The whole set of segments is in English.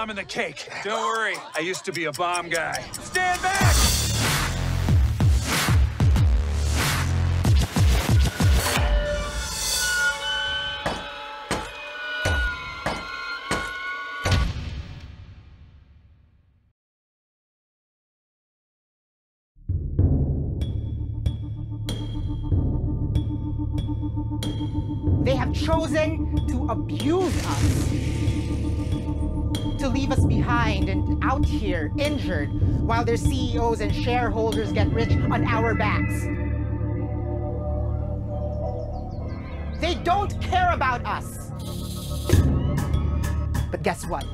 plum in the cake. Don't worry, I used to be a bomb guy. Stand back! They have chosen to abuse us, to leave us behind and out here, injured, while their CEOs and shareholders get rich on our backs. They don't care about us. But guess what?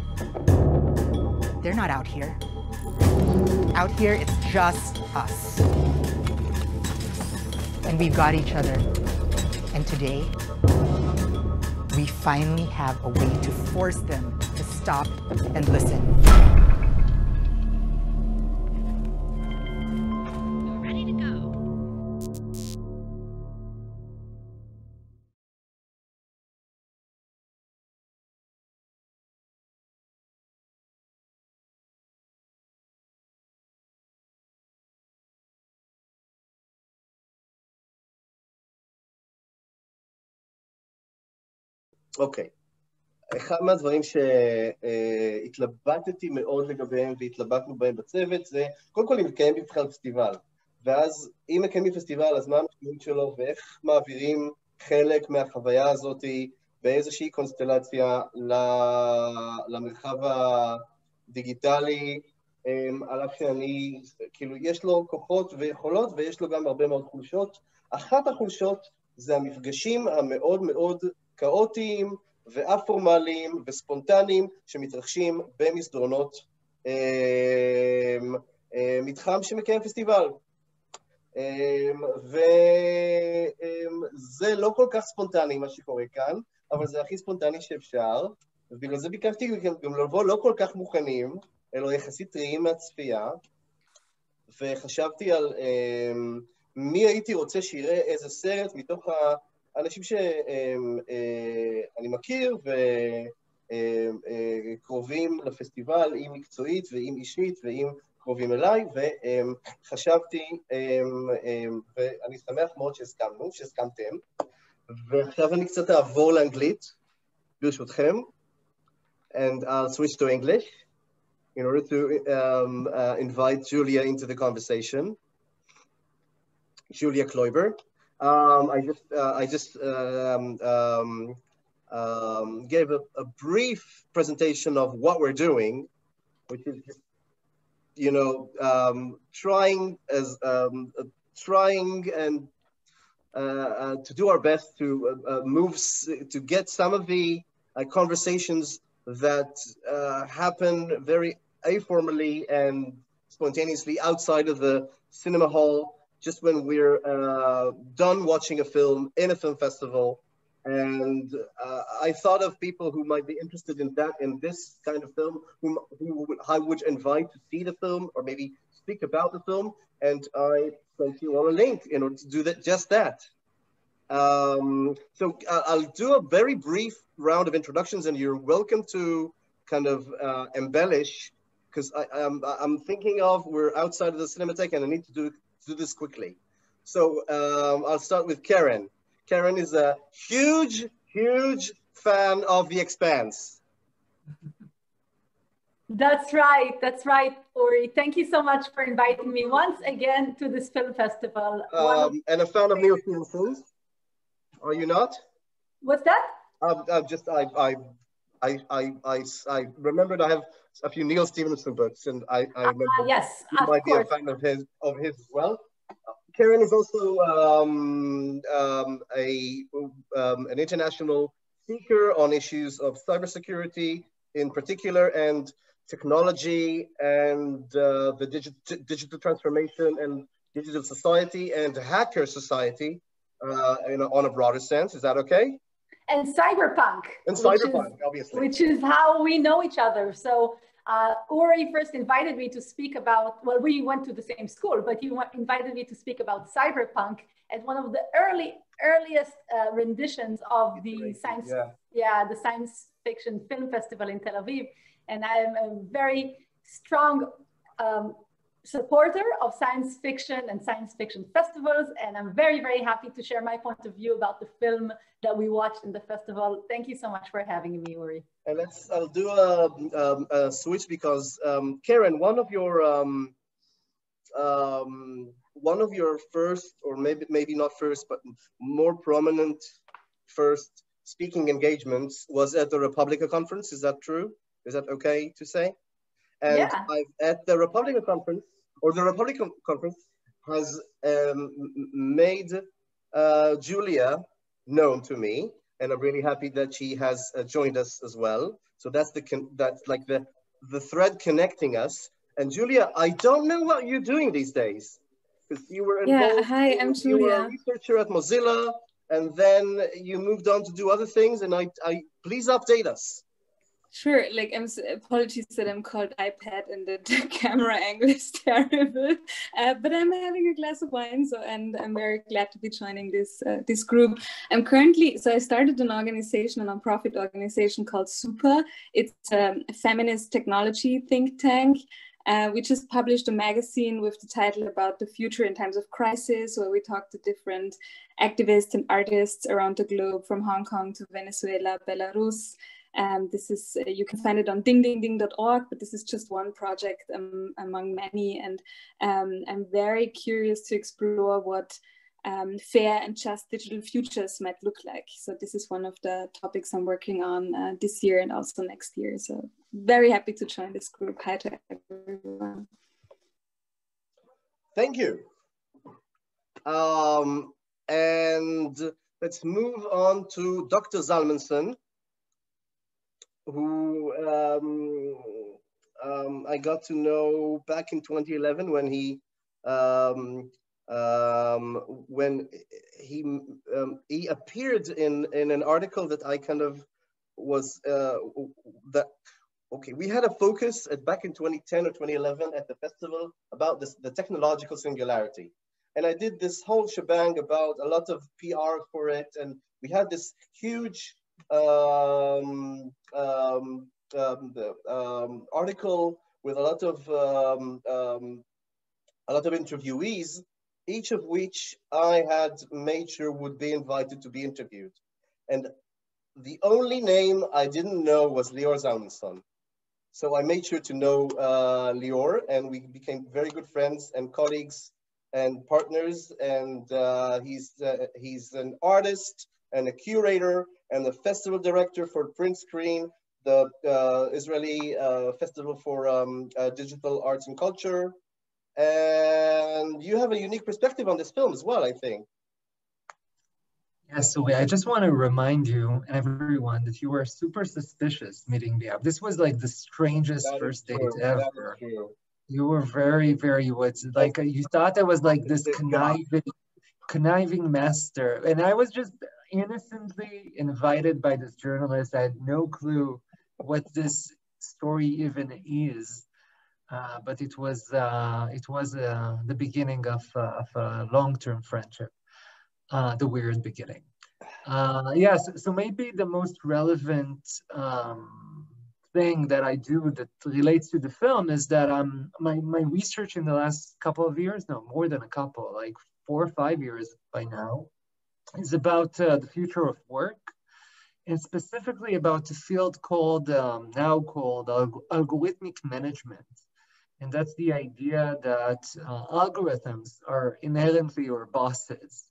They're not out here. Out here, it's just us. And we've got each other. And today, we finally have a way to force them to stop and listen. You're ready to go. אוקיי. אחד מהדברים שהתלבטתי מאוד לגביהם והתלבטנו בהם בצוות זה, קודם כל אם מקיים בכלל פסטיבל. ואז אם מקיימים פסטיבל, אז מה המשמעות שלו ואיך מעבירים חלק מהחוויה הזאת באיזושהי קונסטלציה למרחב הדיגיטלי, על אף שאני, כאילו, יש לו כוחות ויכולות ויש לו גם הרבה מאוד חולשות. אחת החולשות זה המפגשים המאוד מאוד כאוטיים ואפורמליים וספונטניים שמתרחשים במסדרונות מתחם שמקיים פסטיבל. וזה לא כל כך ספונטני מה שקורה כאן, אבל זה הכי ספונטני שאפשר, ובגלל זה ביקשתי גם לבוא לא כל כך מוכנים, אלא יחסית טריים מהצפייה, וחשבתי על מי הייתי רוצה שיראה איזה סרט מתוך האנשים שאני מכיר וקרובים לפסטיבל, עם מקצועית ועם אישית ועם קרובים אליי, וחשבתי, ואני שמח מאוד שהסכמתם, ועכשיו אני קצת אעבור לאנגלית, ברשותכם, and I'll switch to English in order to invite Julia into the conversation. Julia Kloiber. I just gave a brief presentation of what we're doing, which is just, you know, trying and to do our best to to get some of the conversations that happen very informally and spontaneously outside of the cinema hall, just when we're done watching a film in a film festival. And I thought of people who might be interested in that, in this kind of film, who I would invite to see the film or maybe speak about the film. And I sent you all a link in order to do that, just that. So I'll do a very brief round of introductions, and you're welcome to kind of embellish, because I'm thinking of, we're outside of the Cinematheque and I need to do this quickly. So I'll start with Karen. Karen is a huge fan of The Expanse. That's right, Uri. Thank you so much for inviting me once again to this film festival. And a fan of Neil Stephenson's. Are you not? What's that? I remembered I have a few Neil Stephenson books, and I remember yes, you might be a fan of his as well. Karen is also an international speaker on issues of cybersecurity in particular, and technology, and the digital transformation and digital society and hacker society on a broader sense. Is that okay? And cyberpunk. And cyberpunk, obviously. Which is how we know each other. So Uri first invited me to speak about, well, we went to the same school, but he invited me to speak about cyberpunk as one of the earliest renditions of the the science fiction film festival in Tel Aviv. and I am a very strong supporter of science fiction and science fiction festivals, and I'm very, very happy to share my point of view about the film that we watched in the festival. Thank you so much for having me, Uri. And I'll do a switch because Karen, one of your first, or maybe not first, but more prominent first speaking engagements was at the Republica conference. Is that true? Is that okay to say? And yeah. At the Republica conference, or the Republica conference has made Julia known to me, and I'm really happy that she has joined us as well. So that's like the thread connecting us. And Julia, I don't know what you're doing these days, because you were involved. Yeah, hi, I'm Julia. You were a researcher at Mozilla, and then you moved on to do other things. And I please update us. Sure, like apologies that I'm called iPad and the camera angle is terrible, but I'm having a glass of wine, and I'm very glad to be joining this group. I started an organization, a nonprofit organization called Super. It's a feminist technology think tank. We just published a magazine with the title about the future in times of crisis, where we talk to different activists and artists around the globe, from Hong Kong to Venezuela, Belarus. This is, you can find it on dingdingding.org, but this is just one project among many. And I'm very curious to explore what fair and just digital futures might look like. So this is one of the topics I'm working on this year and also next year. So very happy to join this group. Hi to everyone. Thank you. And let's move on to Dr. Zalmanson, who I got to know back in 2011 when he appeared in an article that I kind of was we had a focus back in 2010 or 2011 at the festival about the technological singularity, and I did this whole shebang about a lot of PR for it, and we had this huge article with a lot of interviewees, each of which I had made sure would be invited to be interviewed. And the only name I didn't know was Lior Zalmanson. So I made sure to know Lior, and we became very good friends and colleagues and partners. And he's an artist and a curator and the festival director for Print Screen, the Israeli Festival for Digital Arts and Culture. And you have a unique perspective on this film as well, I think. Yes, so I just want to remind you and everyone that you were super suspicious meeting me up. This was like the strangest first date ever. You were very, very, like you thought I was like this conniving master, and I was just innocently invited by this journalist. I had no clue what this story even is, but it was the beginning of a long-term friendship. The weird beginning. Yes, so maybe the most relevant thing that I do that relates to the film is that my research in the last couple of years, no, more than a couple, like 4 or 5 years by now, is about the future of work, and specifically about the field now called algorithmic management. And that's the idea that algorithms are inherently your bosses,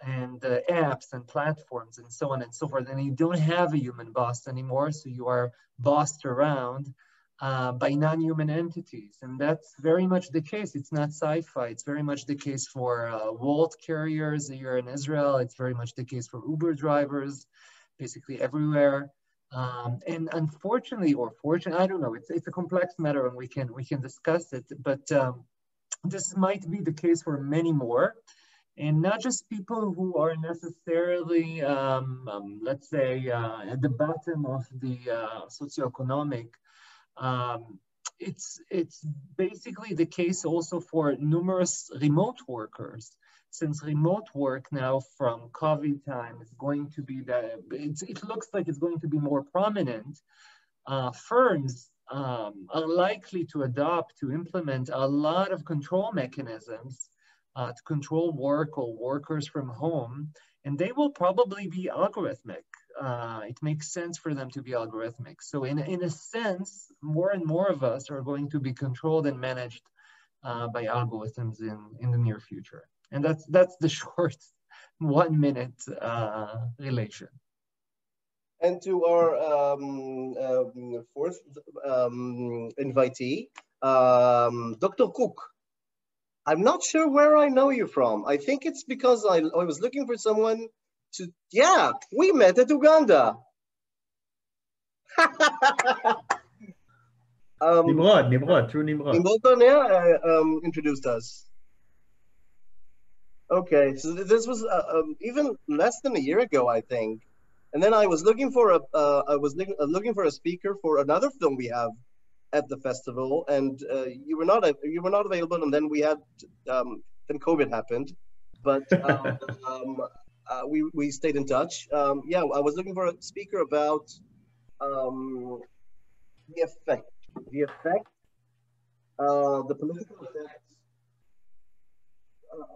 and apps and platforms and so on and so forth. And you don't have a human boss anymore, so you are bossed around by non-human entities. And that's very much the case. It's not sci-fi. It's very much the case for Wolt carriers here in Israel. It's very much the case for Uber drivers, basically everywhere. And unfortunately, or fortunately, I don't know, it's a complex matter, and we can discuss it, but this might be the case for many more. And not just people who are necessarily, let's say, at the bottom of the socioeconomic. It's basically the case also for numerous remote workers. Since remote work now from COVID time is going to be it looks like it's going to be more prominent. Firms are likely to adopt, to implement a lot of control mechanisms to control work or workers from home, and they will probably be algorithmic. It makes sense for them to be algorithmic. So in a sense, more and more of us are going to be controlled and managed by algorithms in the near future. And that's the short 1 minute relation. And to our fourth invitee, Dr. Cook. I'm not sure where I know you from. I think it's because I was looking for someone to, yeah, we met at Uganda. Nimrod, through Nimrod. Nimrod introduced us. Okay, so this was even less than a year ago, I think. And then I was looking for a speaker for another film we have at the festival, and you were not available. And then we had then COVID happened, but we stayed in touch. Yeah, I was looking for a speaker about the effect, the political effects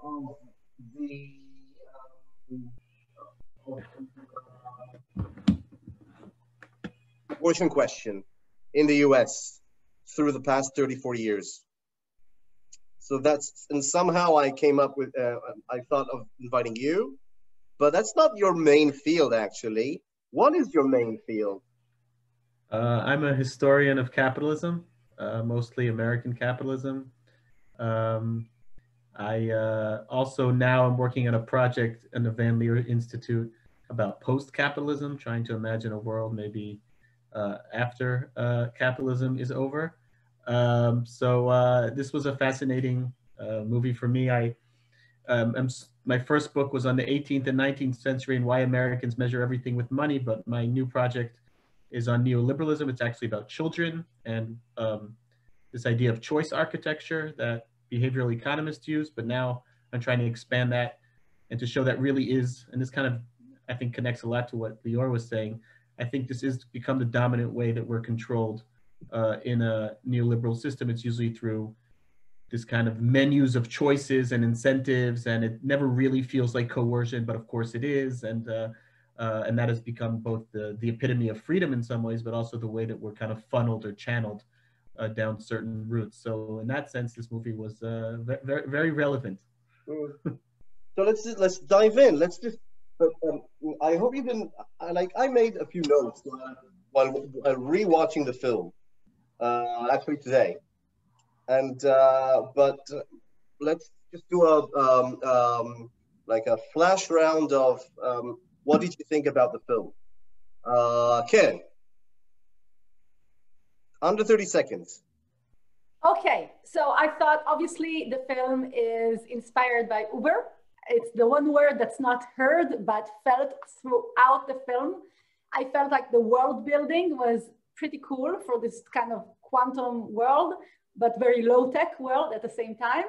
of the abortion question in the US through the past 34 years. So and somehow I came up with, I thought of inviting you, but that's not your main field actually. What is your main field? I'm a historian of capitalism, mostly American capitalism. I also now I'm working on a project in the Van Leer Institute about post-capitalism, trying to imagine a world maybe after capitalism is over. So this was a fascinating movie for me. My first book was on the 18th and 19th century and why Americans measure everything with money, but my new project is on neoliberalism. It's actually about children and this idea of choice architecture that behavioral economists use, but now I'm trying to expand that and to show that really is, and this kind of, I think, connects a lot to what Lior was saying. I think this is become the dominant way that we're controlled in a neoliberal system. It's usually through this kind of menus of choices and incentives, and it never really feels like coercion, but of course it is. And that has become both the epitome of freedom in some ways, but also the way that we're kind of funneled or channeled down certain routes. So in that sense, this movie was very, very relevant. So let's dive in. Let's just. I hope you didn't. I made a few notes while rewatching the film, actually today, and but let's just do a flash round of what did you think about the film? Ken, under 30 seconds. Okay, so I thought obviously the film is inspired by Uber. It's the one word that's not heard, but felt throughout the film. I felt like the world building was pretty cool for this kind of quantum world, but very low tech world at the same time.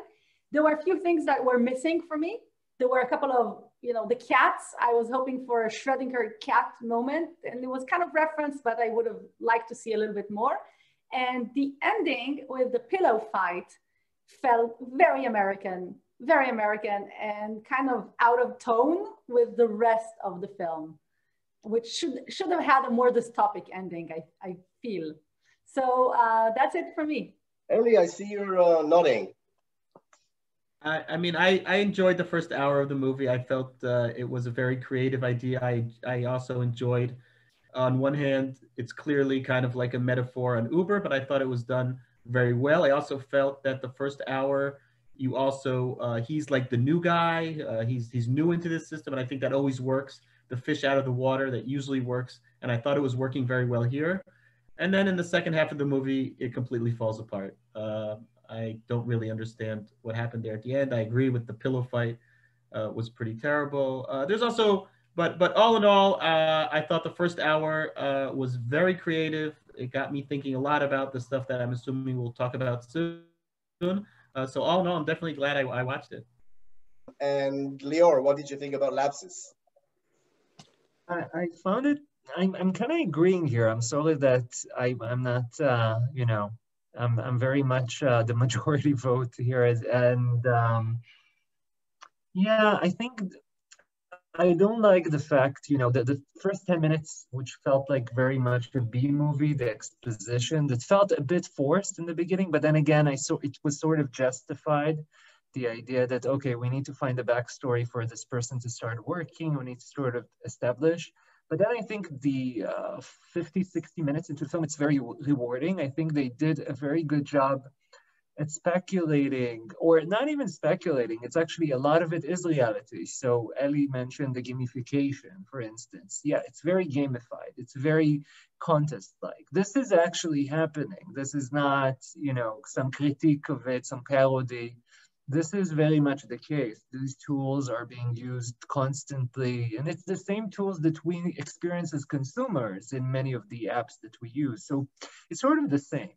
There were a few things that were missing for me. There were a couple of, the cats. I was hoping for a Schrödinger cat moment, and it was kind of referenced, but I would have liked to see a little bit more. And the ending with the pillow fight felt very American and kind of out of tone with the rest of the film, which should have had a more dystopic ending, I feel. So that's it for me. Emily, I see you're nodding. I mean, I enjoyed the first hour of the movie. I felt it was a very creative idea. I also enjoyed, on one hand, it's clearly kind of like a metaphor on Uber, but I thought it was done very well. I also felt that the first hour, you also, he's like the new guy. He's new into this system, and I think that always works. The fish out of the water, that usually works, and I thought it was working very well here. And then in the second half of the movie, it completely falls apart. I don't really understand what happened there at the end. I agree with the pillow fight was pretty terrible. There's also, but all in all, I thought the first hour was very creative. It got me thinking a lot about the stuff that I'm assuming we'll talk about soon. So all in all, I'm definitely glad I watched it. And Lior, what did you think about Lapsis? I found it I'm kind of agreeing here. I'm sorry that I'm not, you know, I'm very much the majority vote here, and yeah, I think I don't like the fact, you know, that the first 10 minutes, which felt like very much a B movie, the exposition that felt a bit forced in the beginning, but then again, it was sort of justified. The idea that, okay, we need to find a backstory for this person to start working, we need to sort of establish. But then I think the 50, 60 minutes into the film, it's very rewarding. I think they did a very good job at speculating, or not even speculating, it's actually a lot of it is reality. So Ellie mentioned the gamification, for instance. Yeah, it's very gamified. It's very contest-like. This is actually happening. This is not, you know, some critique of it, some parody. This is very much the case. These tools are being used constantly, and it's the same tools that we experience as consumers in many of the apps that we use. So it's sort of the same.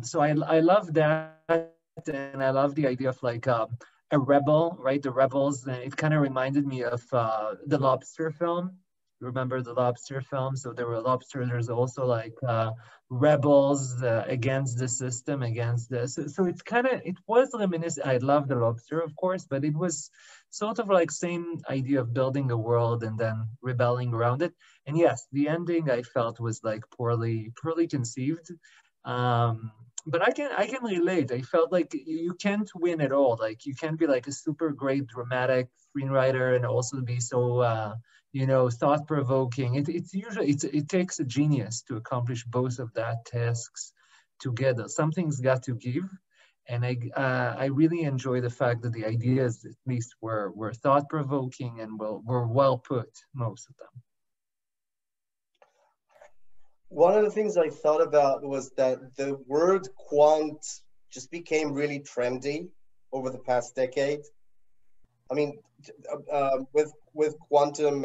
So I love that, and I love the idea of like a rebel, right? The rebels. It kind of reminded me of the Lobster film. Remember the Lobster film? So there were lobsters. There's also like rebels against the system, against this. So it's kind of, it was reminiscent. I love the Lobster, of course, but it was sort of like same idea of building a world and then rebelling around it. And yes, the ending I felt was like poorly conceived. But I can relate. I felt like you can't win at all. Like you can't be like a super great dramatic screenwriter and also be so you know, thought-provoking. It takes a genius to accomplish both of that tasks together. Something's got to give, and I really enjoy the fact that the ideas at least were thought-provoking and were well put, most of them. One of the things I thought about was that the word quant just became really trendy over the past decade. I mean, with quantum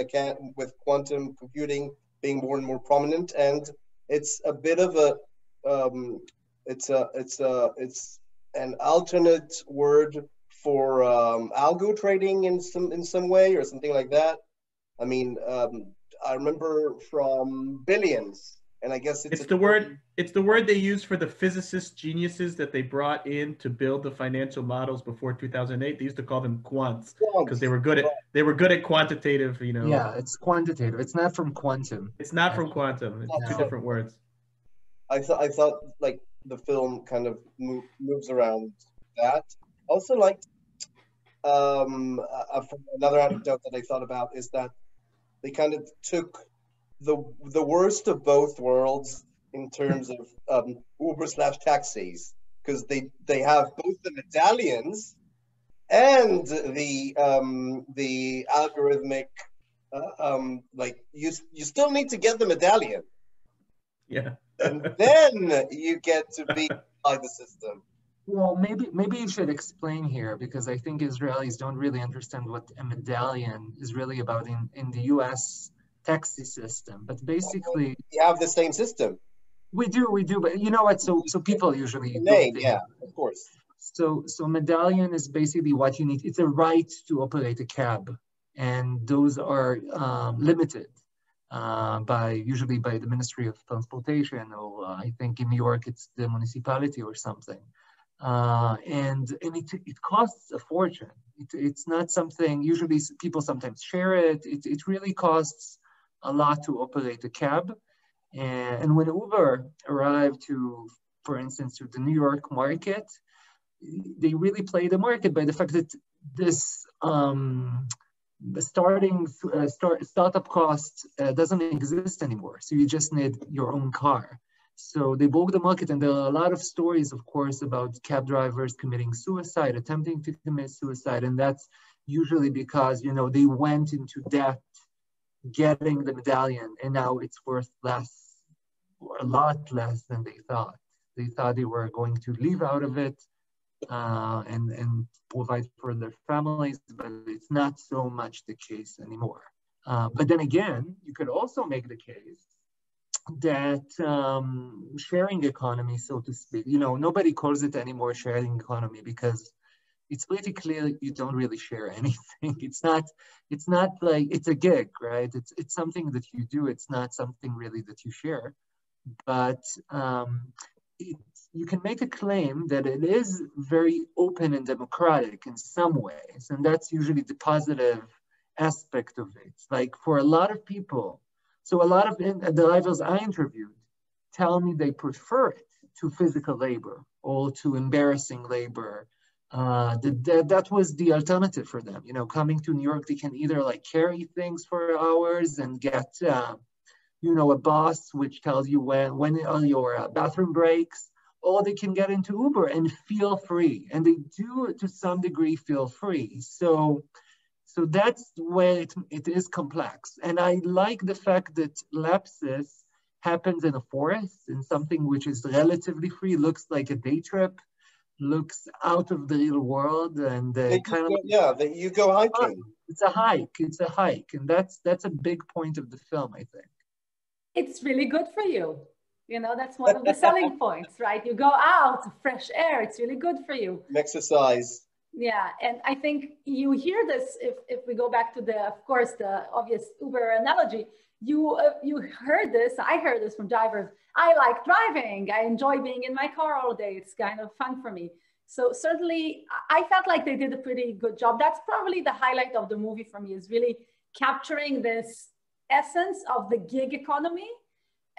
computing being more and more prominent, and it's a bit of a it's an alternate word for algo trading in some way or something like that. I mean, I remember from Billions. And I guess it's the word they use for the physicist geniuses that they brought in to build the financial models before 2008. They used to call them quants because they were good at quantitative, you know. Yeah, it's quantitative. It's not from quantum. It's not from quantum. It's two different words. I thought like the film kind of moves around that. Also, like another anecdote that I thought about is that they kind of took the worst of both worlds in terms of Uber/taxis, because they have both the medallions and the algorithmic like you still need to get the medallion. Yeah. And then you get to be by the system. Well, maybe you should explain here, because I think Israelis don't really understand what a medallion is really about in the US taxi system. But basically, we have the same system. We do, but you know what? So people usually yeah, of course. So medallion is basically what you need. It's a right to operate a cab, and those are limited usually by the Ministry of Transportation, or I think in New York it's the municipality or something. And it costs a fortune. It's not something, usually people sometimes share it. It really costs a lot to operate a cab. And when Uber arrived for instance, to the New York market, they really play the market by the fact that this startup cost doesn't exist anymore. So you just need your own car. So they broke the market, and there are a lot of stories, of course, about cab drivers committing suicide, attempting to commit suicide, and that's usually because, you know, they went into debt getting the medallion, and now it's worth less, or a lot less than they thought. They thought they were going to leave out of it and provide for their families, but it's not so much the case anymore. But then again, you could also make the case that sharing economy, so to speak, you know, nobody calls it anymore sharing economy because it's pretty clear you don't really share anything. It's not like, it's a gig, right? It's something that you do. It's not something really that you share. But you can make a claim that it is very open and democratic in some ways. And that's usually the positive aspect of it. Like for a lot of people, so a lot of the writers I interviewed tell me they prefer it to physical labor or to embarrassing labor. That was the alternative for them. You know, coming to New York, they can either like carry things for hours and get, you know, a boss which tells you when are your bathroom breaks, or they can get into Uber and feel free. And they do, to some degree, feel free. So that's where it is complex. And I like the fact that Lapsis happens in a forest, in something which is relatively free, looks like a day trip, looks out of the real world, and kind of you go hiking. It's a hike, and that's a big point of the film, I think. It's really good for you. You know, that's one of the selling points, right? You go out, fresh air, it's really good for you. Exercise. Yeah, and I think you hear this, if we go back to of course, the obvious Uber analogy, you heard this, I heard this from drivers. I like driving, I enjoy being in my car all day, it's kind of fun for me. So certainly, I felt like they did a pretty good job. That's probably the highlight of the movie for me, is really capturing this essence of the gig economy.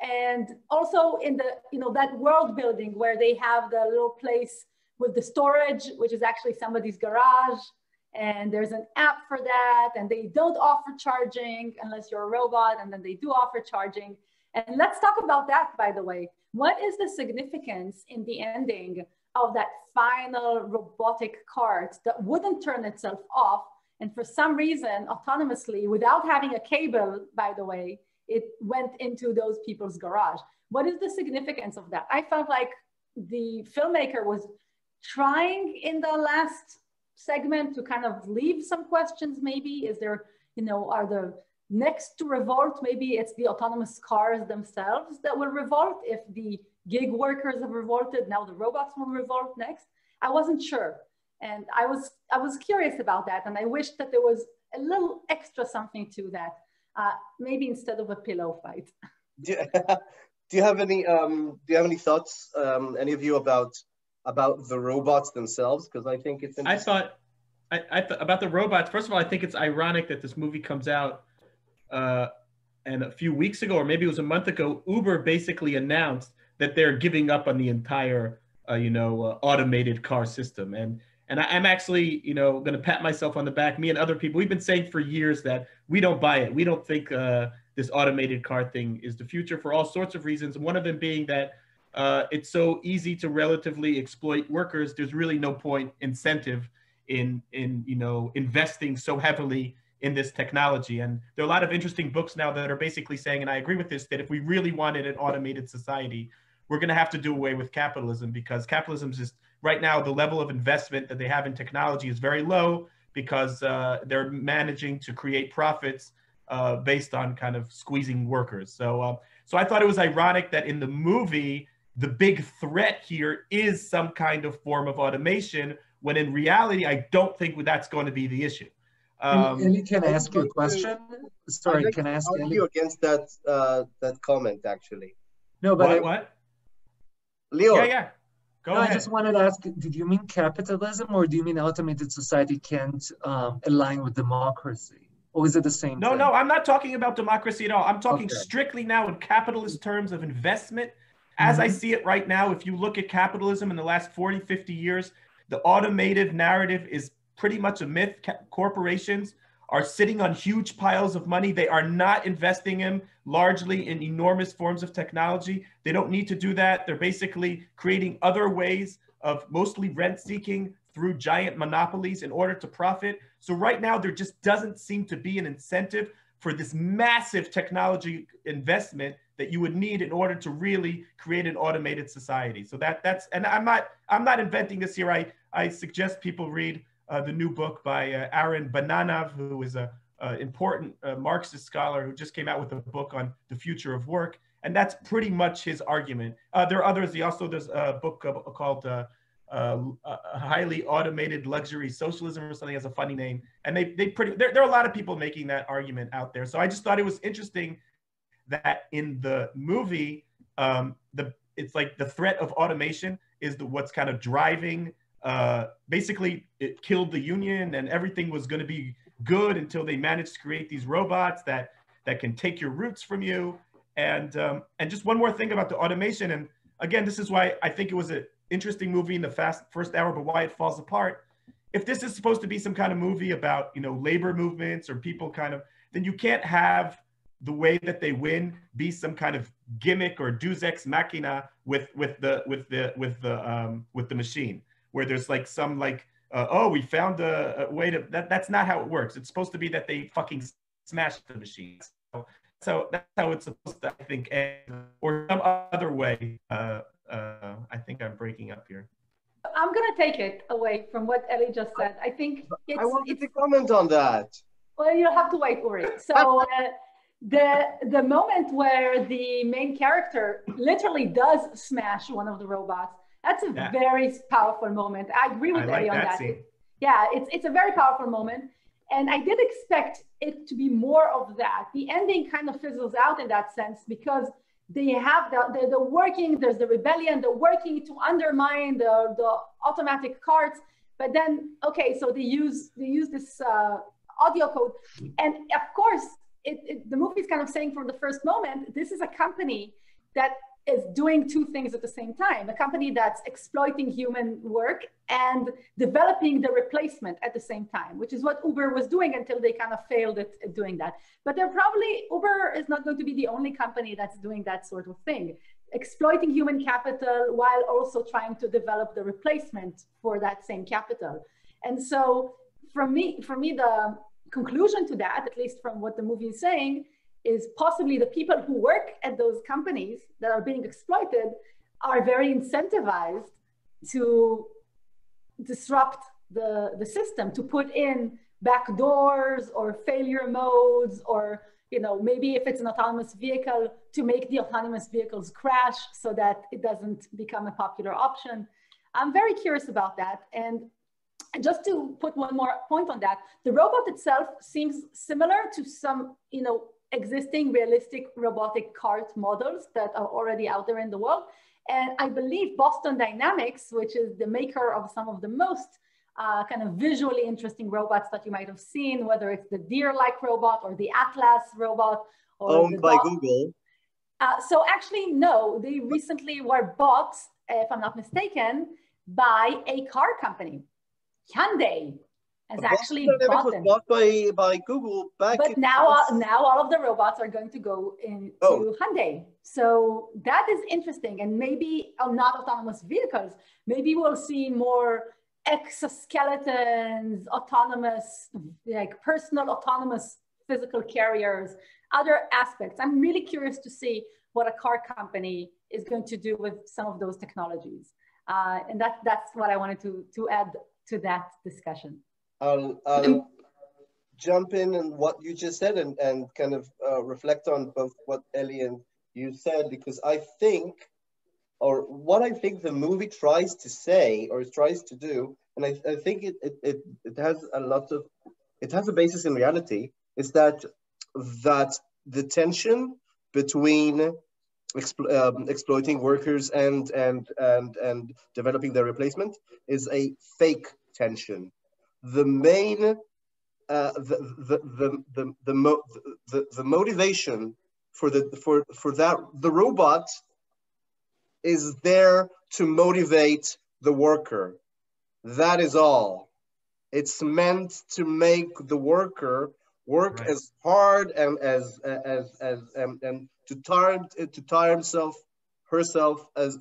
And also in the, you know, that world building where they have the little place with the storage, which is actually somebody's garage. And there's an app for that. And they don't offer charging unless you're a robot. And then they do offer charging. And let's talk about that, by the way. What is the significance in the ending of that final robotic cart that wouldn't turn itself off? And for some reason, autonomously, without having a cable, by the way, it went into those people's garage. What is the significance of that? I felt like the filmmaker was trying in the last segment to kind of leave some questions. Maybe is there, you know, are the next to revolt, maybe it's the autonomous cars themselves that will revolt. If the gig workers have revolted, now the robots will revolt next. I wasn't sure. And I was curious about that. And I wish that there was a little extra something to that. Maybe instead of a pillow fight. Do you have any thoughts, any of you, about the robots themselves? Because I think it's interesting. I thought about the robots. First of all, I think it's ironic that this movie comes out and a few weeks ago, or maybe it was a month ago, Uber basically announced that they're giving up on the entire automated car system. And I'm actually, going to pat myself on the back. Me and other people, we've been saying for years that we don't buy it. We don't think this automated car thing is the future for all sorts of reasons. One of them being that it's so easy to relatively exploit workers. There's really no incentive in investing so heavily in this technology. And there are a lot of interesting books now that are basically saying, and I agree with this, that if we really wanted an automated society, we're going to have to do away with capitalism, because capitalism is just, right now, the level of investment that they have in technology is very low, because they're managing to create profits based on kind of squeezing workers. So I thought it was ironic that in the movie, the big threat here is some kind of form of automation, when in reality, I don't think that's going to be the issue. Eli, can I ask you a question? Sorry, can I ask you against that comment, actually? No, but what? Leo. Yeah. Go ahead. I just wanted to ask, did you mean capitalism, or do you mean automated society can't align with democracy? Or is it the same thing? No, I'm not talking about democracy at all. I'm talking strictly now in capitalist terms of investment. As I see it right now, if you look at capitalism in the last 40, 50 years, the automated narrative is pretty much a myth. Corporations are sitting on huge piles of money. They are not investing in largely in enormous forms of technology. They don't need to do that. They're basically creating other ways of mostly rent seeking through giant monopolies in order to profit. So right now, there just doesn't seem to be an incentive for this massive technology investment that you would need in order to really create an automated society. So that's, and I'm not inventing this here. I suggest people read the new book by Aaron Bananov, who is an important Marxist scholar who just came out with a book on the future of work. And that's pretty much his argument. There are others. There's a book called a highly automated luxury socialism or something has a funny name. And there are a lot of people making that argument out there. So I just thought it was interesting that in the movie, it's like the threat of automation is what's kind of driving. Basically, it killed the union, and everything was going to be good until they managed to create these robots that can take your roots from you. And just one more thing about the automation. And again, this is why I think it was an interesting movie in the first hour, but why it falls apart. If this is supposed to be some kind of movie about, you know, labor movements or people kind of, then you can't have the way that they win be some kind of gimmick or deus ex machina with the machine, where there's like some like oh, we found a way to that's not how it works. It's supposed to be that they fucking smash the machine. So that's how it's supposed to, I think, end, or some other way. I think I'm breaking up here. I'm going to take it away from what Ellie just said. I think I wanted to comment on that. Well, you'll have to wait, Uri. So the moment where the main character literally does smash one of the robots, that's a very powerful moment. I agree with Ellie on that. Yeah, it's a very powerful moment. And I did expect it to be more of that. The ending kind of fizzles out in that sense because they have they're working, there's the rebellion, they're working to undermine the automatic carts. But then, okay, so they use this audio code. And of course, the movie is kind of saying from the first moment, this is a company that is doing two things at the same time. A company that's exploiting human work and developing the replacement at the same time, which is what Uber was doing until they kind of failed at doing that. But Uber is not going to be the only company that's doing that sort of thing, exploiting human capital while also trying to develop the replacement for that same capital. And so for me, the conclusion to that, at least from what the movie is saying, is possibly the people who work at those companies that are being exploited are very incentivized to disrupt the system, to put in backdoors or failure modes, or maybe if it's an autonomous vehicle, to make the autonomous vehicles crash so that it doesn't become a popular option. I'm very curious about that. And just to put one more point on that, the robot itself seems similar to some, existing realistic robotic cart models that are already out there in the world. And I believe Boston Dynamics, which is the maker of some of the most kind of visually interesting robots that you might have seen, whether it's the deer-like robot or the Atlas robot. Or owned by Google. So actually, no, they recently were bought, if I'm not mistaken, by a car company. Hyundai has actually bought them. Bought by Google back. But now all of the robots are going to go into Hyundai. So that is interesting. And maybe not autonomous vehicles. Maybe we'll see more exoskeletons, autonomous, like personal autonomous physical carriers, other aspects. I'm really curious to see what a car company is going to do with some of those technologies. And that's what I wanted to add to that discussion. I'll jump in on what you just said and kind of reflect on both what Ellie and you said, because I think, or what I think the movie tries to say or tries to do, and I think it has it has a basis in reality, is that the tension between exploiting workers and developing their replacement is a fake tension. The main the motivation for the robot is there to motivate the worker. That is all. It's meant to make the worker work as hard and and to tire himself, herself, as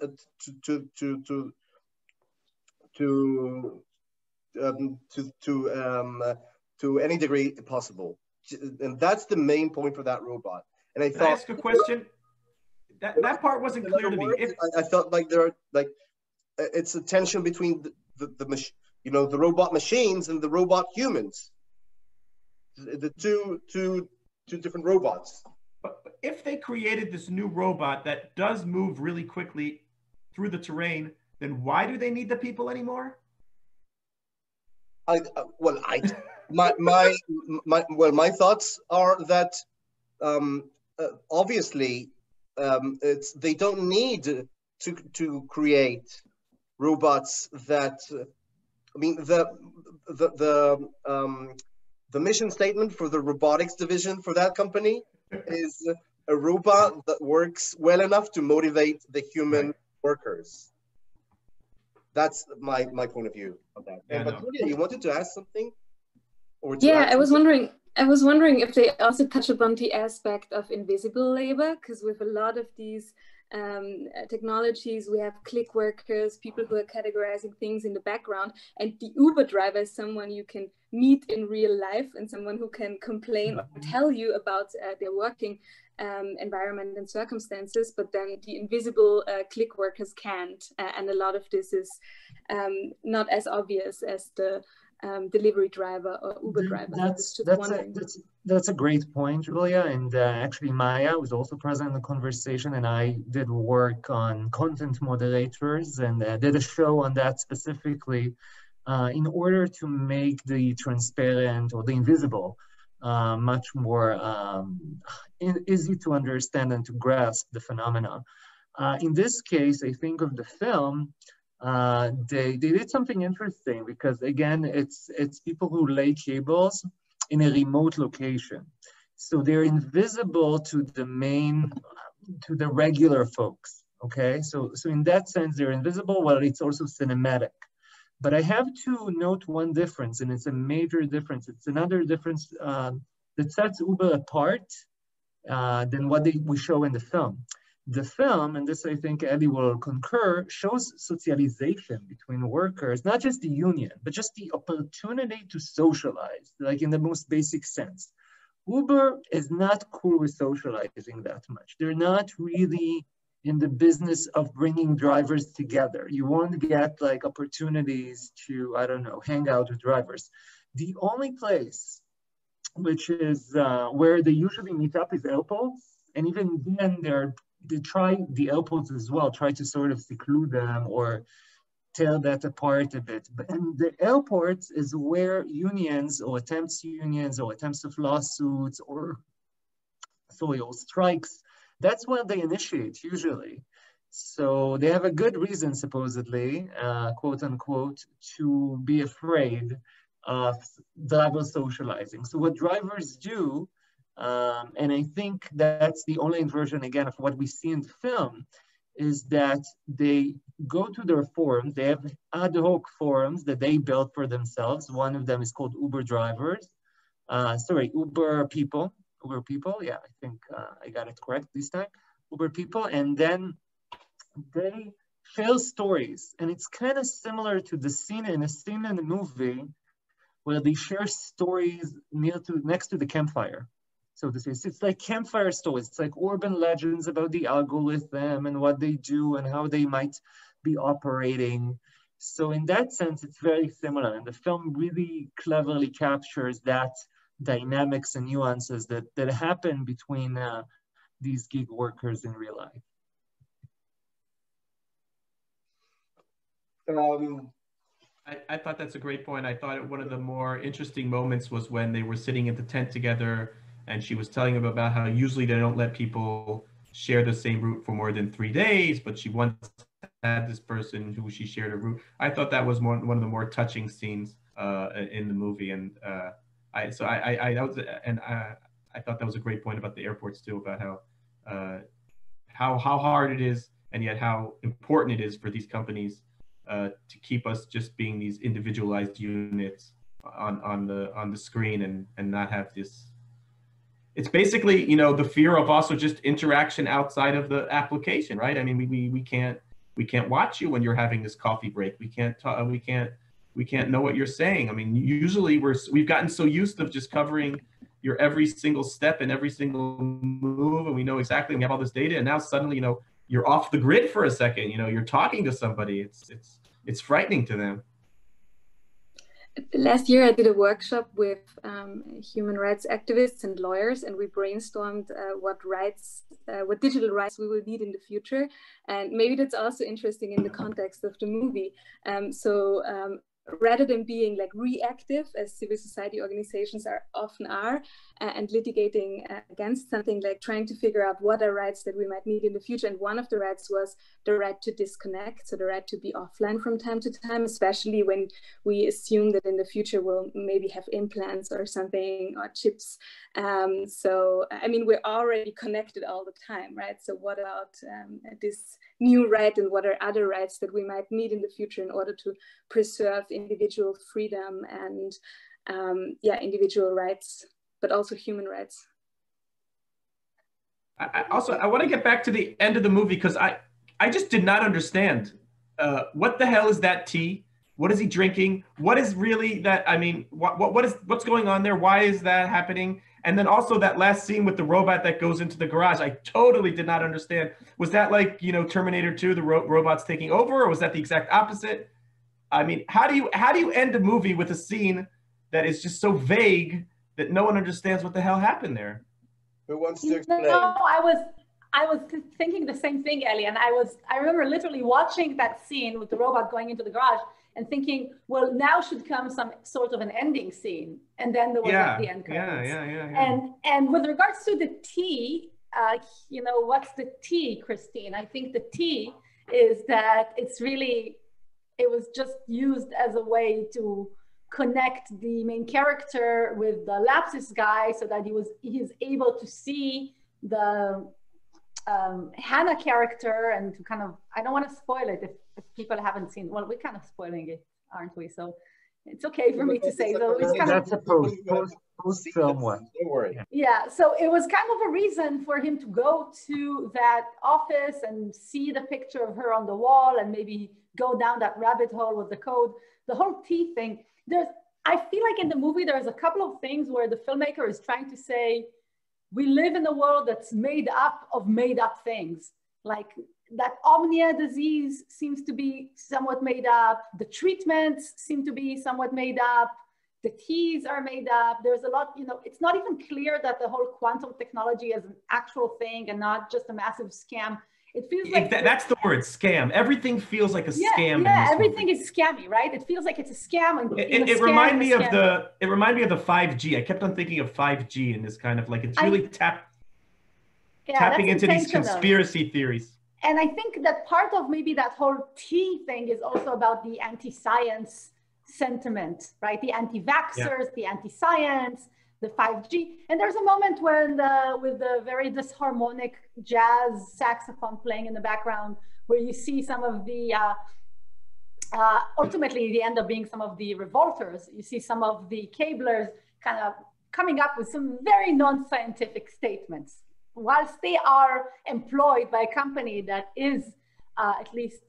to any degree possible, and that's the main point for that robot. And I thought, can I ask a question? That part wasn't clear to me. I felt like it's a tension between the robot machines and the robot humans, the two different robots. But if they created this new robot that does move really quickly through the terrain, then why do they need the people anymore? My thoughts are that obviously they don't need to create robots that I mean the mission statement for the robotics division for that company is a robot that works well enough to motivate the human workers. That's my point of view of that. Yeah, but Julia, you wanted to ask something? Or yeah, I was wondering if they also touch upon the aspect of invisible labor, because with a lot of these technologies, we have click workers, people who are categorizing things in the background, and the Uber driver is someone you can meet in real life and someone who can complain or tell you about their working environment and circumstances, but then the invisible click workers can't. And a lot of this is not as obvious as the delivery driver or Uber driver. That's a great point, Julia. And actually, Maya was also present in the conversation, and I did work on content moderators and did a show on that specifically in order to make the transparent or the invisible much more easy to understand and to grasp the phenomena. In this case, I think of the film, they did something interesting because again, it's people who lay cables in a remote location. So they're invisible to the regular folks, okay? So in that sense, they're invisible, while it's also cinematic. But I have to note one difference, and it's a major difference. It's another difference that sets Uber apart than what we show in the film. The film, and this I think Eddie will concur, shows socialization between workers, not just the union, but just the opportunity to socialize, like in the most basic sense. Uber is not cool with socializing that much. They're not really in the business of bringing drivers together. You won't get like opportunities to, I don't know, hang out with drivers. The only place which is where they usually meet up is airports, and even then they try the airports as well, try to sort of seclude them or tear that apart a bit. But and the airports is where unions or attempts of lawsuits or strikes, that's where they initiate usually. So they have a good reason, supposedly, quote unquote, to be afraid of drivers socializing. So what drivers do, and I think that's the only version, again, of what we see in the film, is that they go to their forums. They have ad hoc forums that they built for themselves. One of them is called Uber Drivers. Uber People. Yeah, I think I got it correct this time. Uber People. And then they share stories. And it's kind of similar to the scene in the movie where they share stories next to the campfire. So to say, it's like campfire stories. It's like urban legends about the algorithm and what they do and how they might be operating. So in that sense, it's very similar. And the film really cleverly captures that dynamics and nuances that happen between these gig workers in real life. I thought that's a great point. I thought one of the more interesting moments was when they were sitting at the tent together and she was telling them about how usually they don't let people share the same route for more than 3 days, but she once had this person who she shared a route. I thought that was one of the more touching scenes in the movie. And I thought that was a great point about the airports too, about how hard it is and yet how important it is for these companies to keep us just being these individualized units on the screen and not have this. It's basically, you know, the fear of also just interaction outside of the application, right? I mean, we can't watch you when you're having this coffee break. We can't talk, we can't know what you're saying. I mean, usually we've gotten so used to just covering your every single step and every single move, and we know exactly, we have all this data, and now suddenly, you know, you're off the grid for a second, you know, you're talking to somebody. It's frightening to them. Last year, I did a workshop with human rights activists and lawyers, and we brainstormed what digital rights we will need in the future. And maybe that's also interesting in the context of the movie. Rather than being like reactive, as civil society organizations often are, and litigating against something, like trying to figure out what are rights that we might need in the future. And one of the rights was the right to disconnect, so the right to be offline from time to time, especially when we assume that in the future we'll maybe have implants or something, or chips. So, I mean, we're already connected all the time, right? So what about this new right, and what are other rights that we might need in the future in order to preserve individual freedom and individual rights, but also human rights. I want to get back to the end of the movie, because I just did not understand what the hell is that tea? What is he drinking? What is really that? I mean, what's going on there? Why is that happening? And then also that last scene with the robot that goes into the garage, I totally did not understand. Was that like, you know, Terminator 2, the robots taking over, or was that the exact opposite? I mean, how do you end a movie with a scene that is just so vague that no one understands what the hell happened there? Who wants to explain? No, I was thinking the same thing, Ellie, and I remember literally watching that scene with the robot going into the garage and thinking, well, now should come some sort of an ending scene, and then there was the end credits. Yeah. And with regards to the tea, you know, what's the tea, Christine? I think the tea is that it was just used as a way to connect the main character with the Lapsis guy, so that he's able to see the Hannah character, and to kind of, I don't want to spoil it if people haven't seen. Well, we're kind of spoiling it, aren't we? So it's okay for me to say. So it's kind that's a post film one. Don't worry. Yeah, so it was kind of a reason for him to go to that office and see the picture of her on the wall, and maybe go down that rabbit hole with the code. The whole tea thing. I feel like in the movie there's a couple of things where the filmmaker is trying to say, we live in a world that's made up of made up things. Like that Omnia disease seems to be somewhat made up. The treatments seem to be somewhat made up. The teas are made up. There's a lot, you know, it's not even clear that the whole quantum technology is an actual thing and not just a massive scam. It feels like that's the word, scam. Everything feels like a scam. Yeah, everything is scammy, right? It feels like it's a scam. And it reminded me of the 5G. I kept on thinking of 5G in this kind of like, it's really tapping into these conspiracy theories. And I think that part of maybe that whole tea thing is also about the anti-science sentiment, right? The anti-vaxxers, the anti-science, the 5G. And there's a moment when with the very disharmonic jazz saxophone playing in the background, where you see some of the, ultimately they end up being some of the revolters. You see some of the cablers kind of coming up with some very non-scientific statements, whilst they are employed by a company that is, at least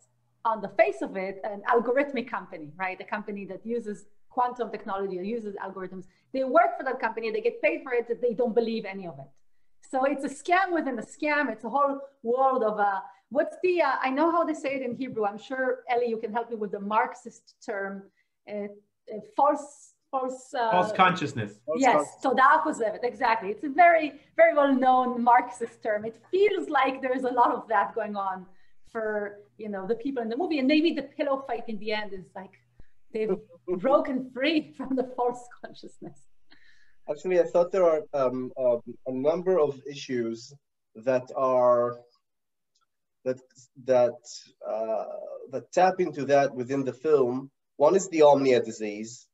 on the face of it, an algorithmic company, right? A company that uses quantum technology or uses algorithms. They work for that company, they get paid for it, that they don't believe any of it. So it's a scam within a scam. It's a whole world of, what's the, I know how they say it in Hebrew. I'm sure, Ellie, you can help me with the Marxist term, false consciousness. Yes, toda'ah kozevet, exactly. It's a very, very well-known Marxist term. It feels like there's a lot of that going on for, you know, the people in the movie. And maybe the pillow fight in the end is like, they've broken free from the false consciousness. Actually, I thought there are a number of issues that are that tap into that within the film. One is the Omnia disease,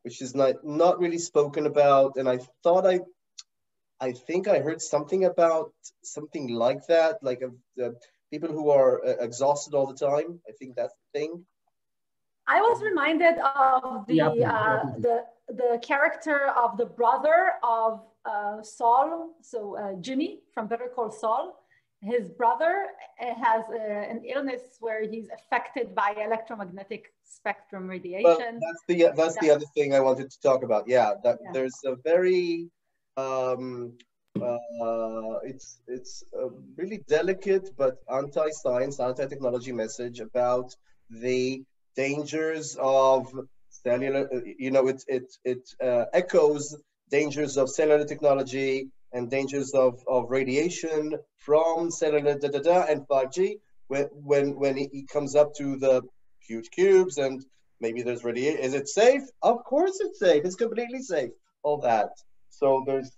which is not really spoken about, and I thought I think I heard something about something like that, like people who are exhausted all the time. I think that's the thing. I was reminded of the character of the brother of Saul, so Jimmy from Better Call Saul. His brother has an illness where he's affected by electromagnetic spectrum radiation. Well, that's the other thing I wanted to talk about. Yeah, there's a very it's a really delicate but anti-science, anti-technology message about the dangers of cellular, it echoes dangers of cellular technology and dangers of radiation from cellular and 5G when he comes up to the huge cubes and maybe there's radiation. Is it safe? Of course it's safe. It's completely safe. All that. So there's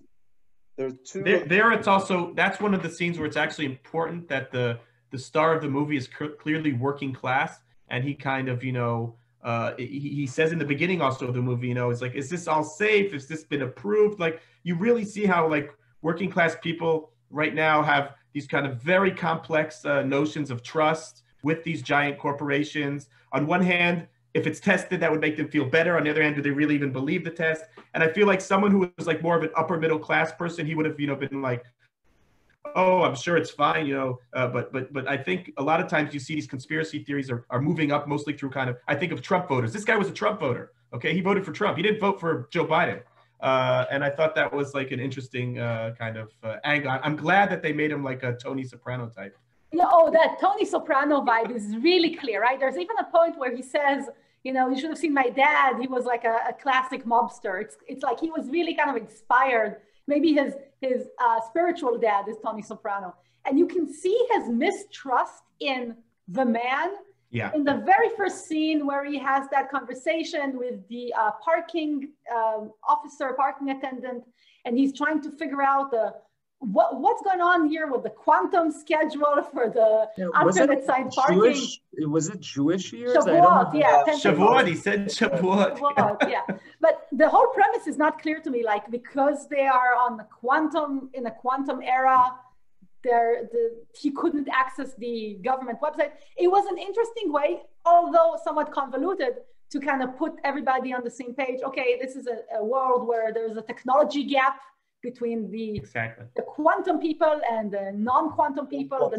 two. There it's also, that's one of the scenes where it's actually important that the star of the movie is clearly working class, and he kind of, he says in the beginning also of the movie, it's like, is this all safe? Has this been approved? Like, you really see how like working class people right now have these kind of very complex notions of trust with these giant corporations. On one hand, if it's tested, that would make them feel better. On the other hand, do they really even believe the test? And I feel like someone who was like more of an upper middle class person, he would have, been like, oh, I'm sure it's fine, but I think a lot of times you see these conspiracy theories are moving up mostly through kind of, I think of Trump voters. This guy was a Trump voter, okay? He voted for Trump. He didn't vote for Joe Biden. And I thought that was like an interesting kind of angle. I'm glad that they made him like a Tony Soprano type. That Tony Soprano vibe is really clear, right? There's even a point where he says, you should have seen my dad. He was like a classic mobster. It's like he was really kind of inspired. Maybe his spiritual dad is Tony Soprano. And you can see his mistrust in the man. Yeah. In the very first scene where he has that conversation with the parking officer, parking attendant, and he's trying to figure out what's going on here with the quantum schedule for the alternate side parking. Was it Jewish years? Shavuot, Shavuot, he said Shavuot. Yeah. But the whole premise is not clear to me, like, because they are on in a quantum era, he couldn't access the government website. It was an interesting way, although somewhat convoluted, to kind of put everybody on the same page. Okay, this is a world where there's a technology gap between the quantum people and the non-quantum people, the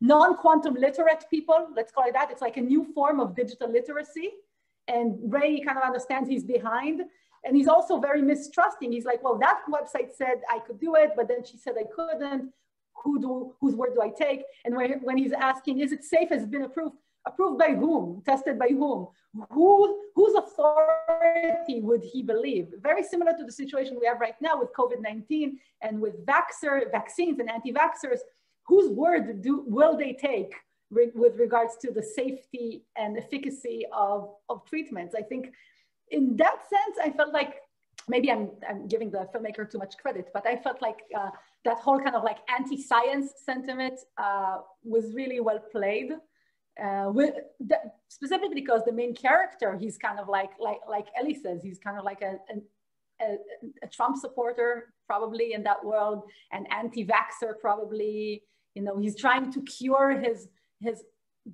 non-quantum literate people, let's call it that. It's like a new form of digital literacy. And Ray kind of understands he's behind. And he's also very mistrusting. He's like, well, that website said I could do it, but then she said I couldn't. Whose word do I take? And when he's asking, is it safe? Has it been approved? Approved by whom? Tested by whom? Whose authority would he believe? Very similar to the situation we have right now with COVID-19 and with vaccines and anti-vaxxers. Whose word will they take with regards to the safety and efficacy of treatments? I think in that sense, I felt like, maybe I'm giving the filmmaker too much credit, but I felt like that whole kind of like anti-science sentiment was really well played. Specifically because the main character, he's kind of like Ellie says, he's kind of like a Trump supporter probably in that world, an anti-vaxxer probably, he's trying to cure his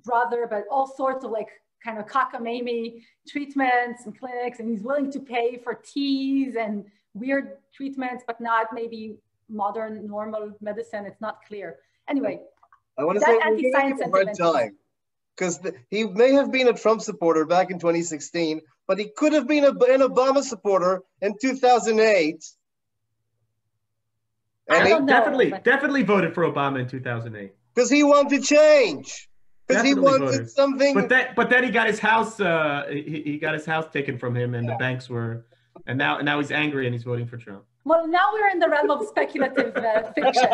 brother, but all sorts of like kind of cockamamie treatments and clinics, and he's willing to pay for teas and weird treatments, but not maybe modern normal medicine. It's not clear. Anyway, I want to say anti-science sentiment. Because he may have been a Trump supporter back in 2016, but he could have been an Obama supporter in 2008. And he definitely voted for Obama in 2008. Because he wanted change. Because he wanted something. But then he got his house. He got his house taken from him, and the banks were. And now he's angry and he's voting for Trump. Well, now we're in the realm of speculative fiction.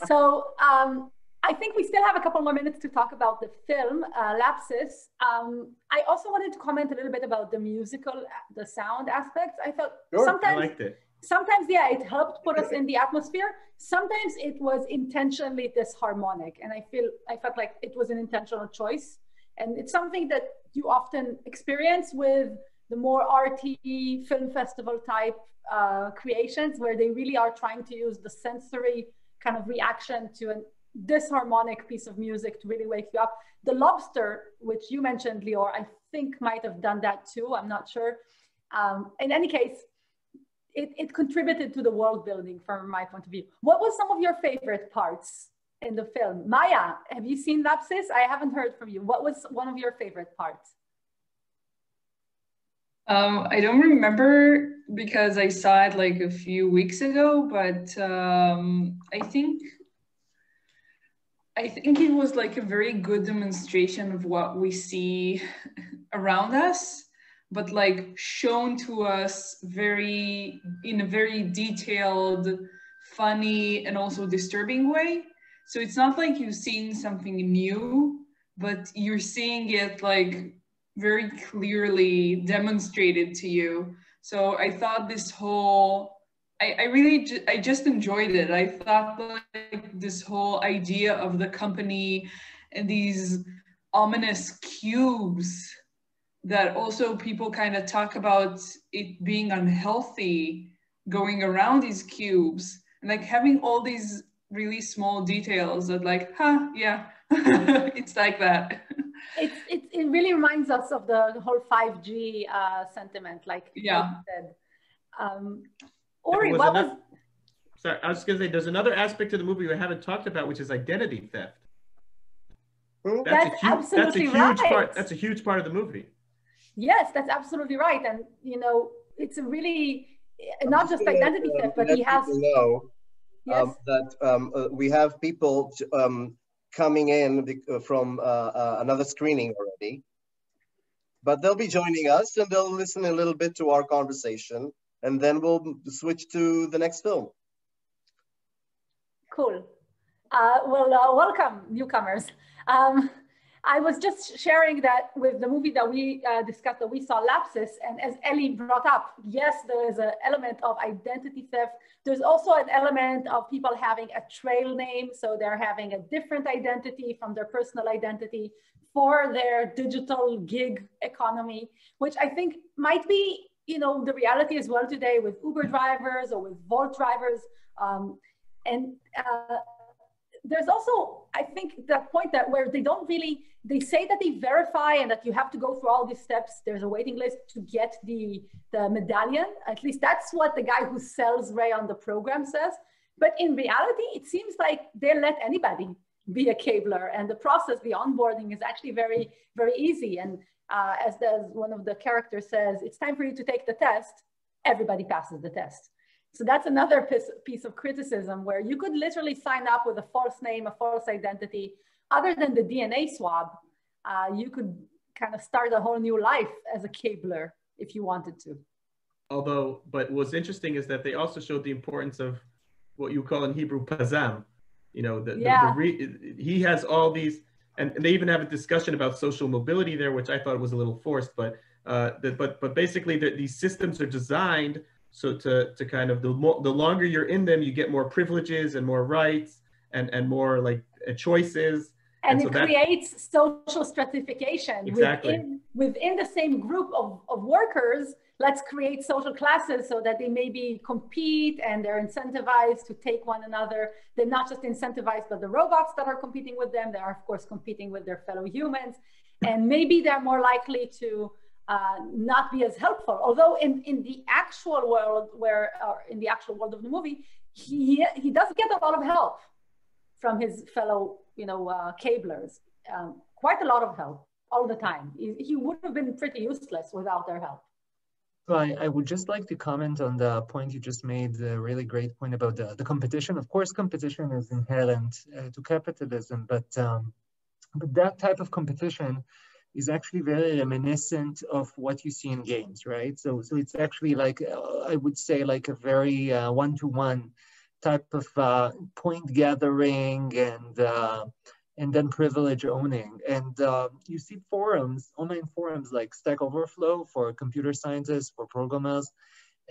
So. I think we still have a couple more minutes to talk about the film, Lapsis. I also wanted to comment a little bit about the the sound aspects. I felt sometimes, I liked it. Sometimes, yeah, it helped put us in the atmosphere. Sometimes it was intentionally disharmonic, and I felt like it was an intentional choice. And it's something that you often experience with the more arty film festival type creations, where they really are trying to use the sensory kind of reaction to this harmonic piece of music to really wake you up. The Lobster, which you mentioned, Lior, I think might have done that too. I'm not sure. In any case, it contributed to the world building from my point of view. What was some of your favorite parts in the film? Maya, have you seen Lapsis? I haven't heard from you. What was one of your favorite parts? I don't remember because I saw it like a few weeks ago, but I think it was like a very good demonstration of what we see around us, but like shown to us in a very detailed, funny, and also disturbing way. So it's not like you're seeing something new, but you're seeing it like very clearly demonstrated to you. So I thought this whole, I just enjoyed it. I thought like this whole idea of the company and these ominous cubes that also people kind of talk about it being unhealthy going around these cubes, and like having all these really small details that like, yeah, it's like that. It really reminds us of the whole 5G sentiment, like yeah. you said. Ori, what was? Sorry, I was going to say, there's another aspect to the movie we haven't talked about, which is identity theft. That's absolutely right. That's a huge part of the movie. Yes, that's absolutely right. And, you know, it's a really, not just identity theft, but he has... Yes. That we have people coming in from another screening already, but they'll be joining us and they'll listen a little bit to our conversation, and then we'll switch to the next film. Cool. Welcome, newcomers. I was just sharing that with the movie that we discussed, that we saw, Lapsis, and as Ellie brought up, yes, there is an element of identity theft. There's also an element of people having a trail name, so they're having a different identity from their personal identity for their digital gig economy, which I think might be, you know, the reality as well today with Uber drivers or with Volt drivers. There's also, I think, that point that where they don't really, they say that they verify and that you have to go through all these steps. There's a waiting list to get the medallion. At least that's what the guy who sells Ray on the program says. But in reality, it seems like they let anybody be a cabler, and the process, the onboarding, is actually very, very easy. And as one of the characters says, it's time for you to take the test. Everybody passes the test. So that's another piece of criticism where you could literally sign up with a false name, a false identity. Other than the DNA swab, you could kind of start a whole new life as a cabler if you wanted to. But what's interesting is that they also showed the importance of what you call in Hebrew pazam. You know, he has all these, and they even have a discussion about social mobility there, which I thought was a little forced. But basically, these systems are designed so to kind of, the longer you're in them, you get more privileges and more rights and more like choices. And it creates social stratification. Exactly. Within the same group of workers. Let's create social classes so that they maybe compete and they're incentivized to take one another. They're not just incentivized by the robots that are competing with them. They are, of course, competing with their fellow humans. And maybe they're more likely to not be as helpful. Although in the actual world, in the actual world of the movie, he does get a lot of help from his fellow, cablers. Quite a lot of help all the time. He would have been pretty useless without their help. So I would just like to comment on the point you just made, the really great point about the competition. Of course, competition is inherent to capitalism, but that type of competition is actually very reminiscent of what you see in games, right? So it's actually like, I would say, like a very one-to-one type of point gathering and then privilege owning. And you see forums, online forums like Stack Overflow for computer scientists, for programmers.